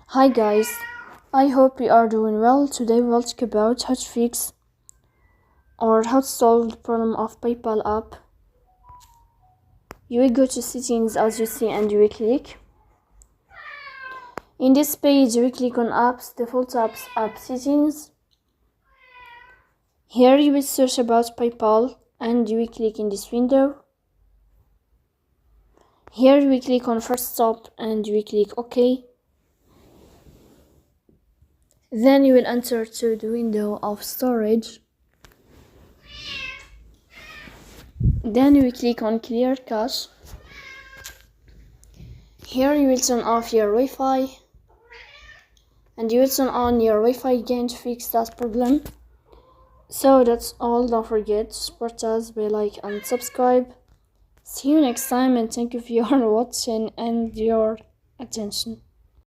Hi guys, I hope you are doing well. Today we'll talk about how to fix or how to solve the problem of PayPal app. You will go to settings as you see and you will click. In this page you will click on apps, default apps, app settings. Here you will search about PayPal and you will click in this window. Here you will click on first stop and you will click OK. Then you will enter to the window of storage. Then you will click on clear cache. Here you will turn off your Wi-Fi and you will turn on your Wi-Fi again to fix that problem. So that's all. Don't forget to support us by like and subscribe. See you next time and thank you for your watching and your attention.